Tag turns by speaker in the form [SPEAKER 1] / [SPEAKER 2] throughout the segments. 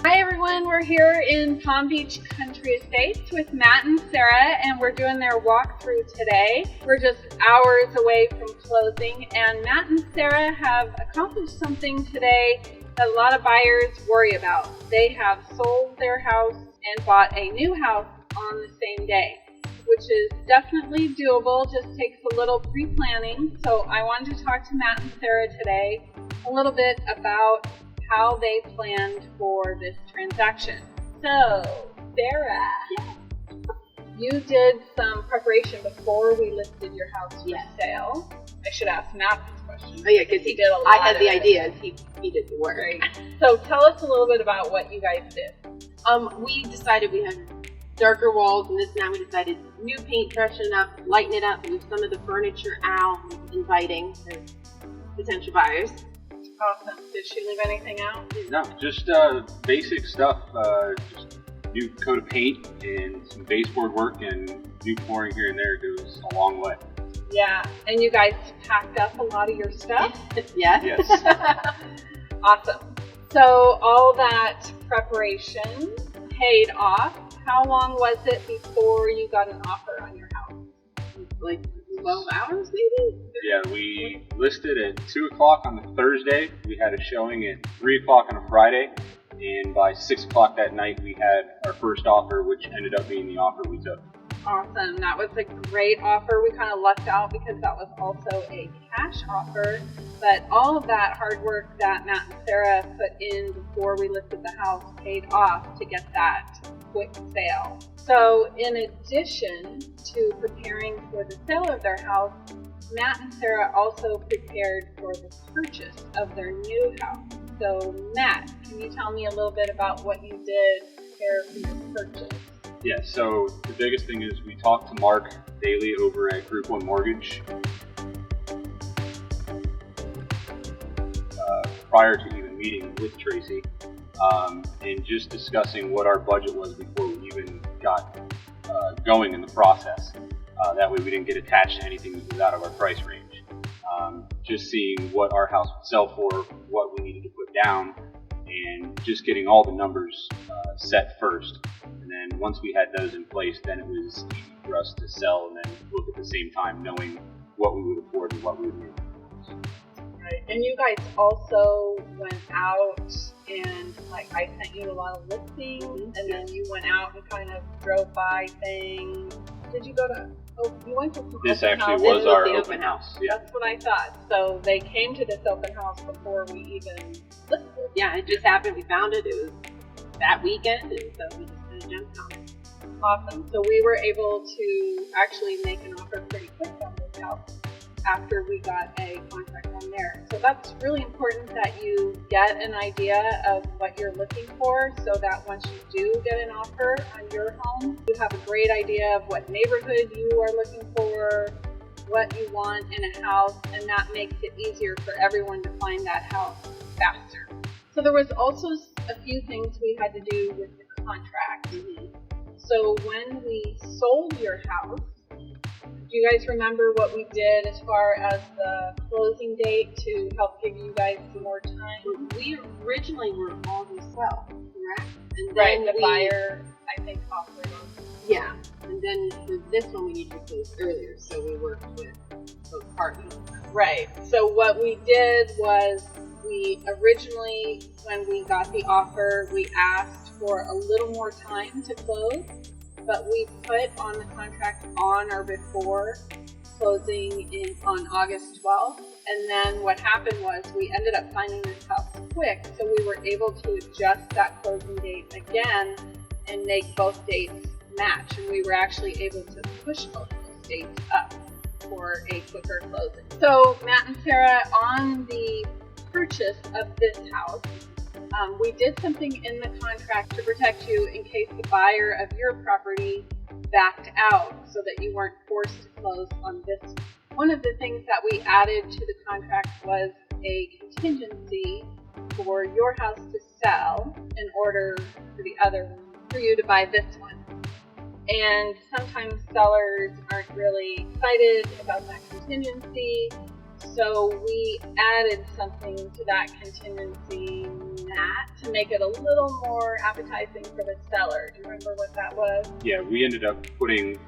[SPEAKER 1] Hi everyone, we're here in Palm Beach Country Estates with Matt and Sara, and we're doing their walkthrough today. We're just hours away from closing, and Matt and Sara have accomplished something today that a lot of buyers worry about. They have sold their house and bought a new house on the same day, which is definitely doable, just takes a little pre-planning. So I wanted to talk to Matt and Sara today a little bit about how they planned for this transaction. So, Sara, you did some preparation before we listed your house for sale. I should ask Matt this question.
[SPEAKER 2] Oh yeah, because he did a lot. I had the ideas. He did the work.
[SPEAKER 1] Great. So tell us a little bit about what you guys did.
[SPEAKER 2] We decided we had darker walls, and now we decided new paint, freshen it up, lighten it up, move some of the furniture out, inviting to potential buyers.
[SPEAKER 1] Awesome. Did she leave anything out?
[SPEAKER 3] No, just basic stuff. Just new coat of paint and some baseboard work and new flooring here and there goes a long way.
[SPEAKER 1] Yeah, and you guys packed up a lot of your stuff?
[SPEAKER 2] Yes.
[SPEAKER 1] Awesome. So all that preparation paid off. How long was it before you got an offer on your house?
[SPEAKER 2] Like 12 hours maybe?
[SPEAKER 3] Yeah, we listed at 2 o'clock on the Thursday. We had a showing at 3 o'clock on a Friday. And by 6 o'clock that night, we had our first offer, which ended up being the offer we took.
[SPEAKER 1] Awesome. That was a great offer. We kind of lucked out because that was also a cash offer. But all of that hard work that Matt and Sara put in before we listed the house paid off to get that quick sale. So in addition to preparing for the sale of their house, Matt and Sara also prepared for the purchase of their new house. So Matt, can you tell me a little bit about what you did to prepare for your purchase?
[SPEAKER 3] Yeah, so the biggest thing is we talked to Mark daily over at Group 1 Mortgage prior to even meeting with Tracey and just discussing what our budget was before we even got going in the process. That way we didn't get attached to anything that was out of our price range. Just seeing what our house would sell for, what we needed to put down, and just getting all the numbers set first. And then once we had those in place, then it was easy for us to sell and then look at the same time knowing what we would afford and what we would need.
[SPEAKER 1] Right. And you guys also went out and I sent you a lot of listings, and then you went out and kind of drove by things. Did you go to, you went to some
[SPEAKER 3] This
[SPEAKER 1] open
[SPEAKER 3] actually
[SPEAKER 1] house?
[SPEAKER 3] was our open house. Yeah.
[SPEAKER 1] That's what I thought. So they came to this open house before we even listed.
[SPEAKER 2] Yeah, it just happened. We found it. It was that weekend, and so we just kind of jumped on it.
[SPEAKER 1] Awesome. So we were able to actually make an offer pretty quick on this house after we got a contract on there. So that's really important that you get an idea of what you're looking for so that once you do get an offer on your home, you have a great idea of what neighborhood you are looking for, what you want in a house, and that makes it easier for everyone to find that house faster. So there was also a few things we had to do with the contract. So when we sold your house, do you guys remember what we did as far as the closing date to help give you guys some more time?
[SPEAKER 2] We originally were August 12th, correct? And
[SPEAKER 1] then the buyer, I think, offered on.
[SPEAKER 2] Yeah, and then for this one we needed to close earlier, so we worked with both parties.
[SPEAKER 1] Right. So what we did was we originally, when we got the offer, we asked for a little more time to close. But we put on the contract on or before closing on August 12th. And then what happened was we ended up finding this house quick, so we were able to adjust that closing date again and make both dates match. And we were actually able to push both those dates up for a quicker closing. So Matt and Sara, on the purchase of this house, we did something in the contract to protect you in case the buyer of your property backed out so that you weren't forced to close on this. One of the things that we added to the contract was a contingency for your house to sell in order for you to buy this one. And sometimes sellers aren't really excited about that contingency, so we added something to that contingency that to make it a little more appetizing for the seller. Do you remember what that was?
[SPEAKER 3] Yeah, we ended up putting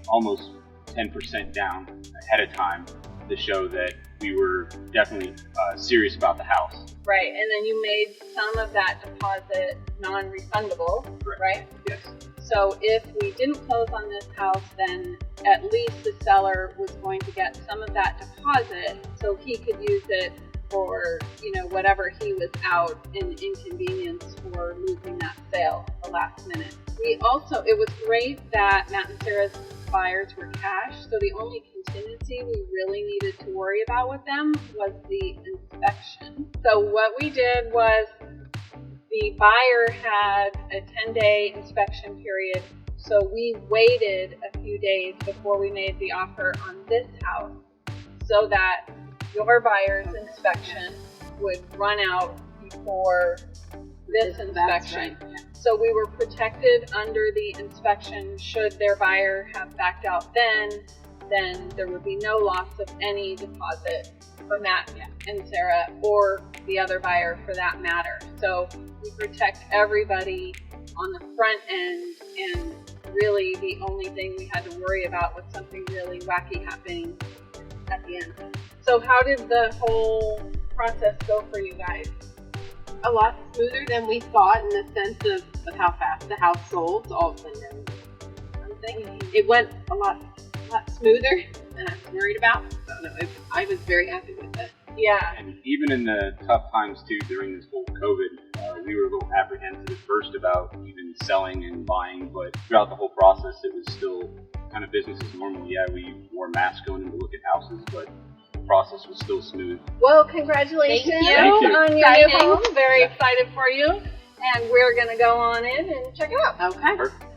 [SPEAKER 3] almost 10% down ahead of time to show that we were definitely serious about the house.
[SPEAKER 1] Right, and then you made some of that deposit non-refundable, right?
[SPEAKER 3] Yes.
[SPEAKER 1] So if we didn't close on this house, then at least the seller was going to get some of that deposit so he could use it for, whatever he was out in inconvenience for losing that sale at the last minute. It was great that Matt and Sara's buyers were cash, so the only contingency we really needed to worry about with them was the inspection. So what we did was the buyer had a 10-day inspection period, so we waited a few days before we made the offer on this house so that your buyer's inspection would run out before this inspection.
[SPEAKER 2] Right.
[SPEAKER 1] So we were protected under the inspection. Should their buyer have backed out then there would be no loss of any deposit for Matt and Sara or the other buyer for that matter. So we protect everybody on the front end, and really the only thing we had to worry about was something really wacky happening at the end. So how did the whole process go for you guys?
[SPEAKER 2] A lot smoother than we thought in the sense of how fast the house sold. All of a sudden, it went a lot smoother than I was worried about. So no, I was very happy with it.
[SPEAKER 1] Yeah.
[SPEAKER 3] And even in the tough times too, during this whole COVID, we were a little apprehensive at first about even selling and buying, but throughout the whole process, it was still kind of business as normal. Yeah, we wore masks going in to look at houses, but the process was still smooth.
[SPEAKER 1] Well, congratulations
[SPEAKER 2] Thank you.
[SPEAKER 1] on your new
[SPEAKER 2] Exciting.
[SPEAKER 1] home. Very excited for you. And we're going to go on in and check it out.
[SPEAKER 2] Okay.
[SPEAKER 3] Perfect.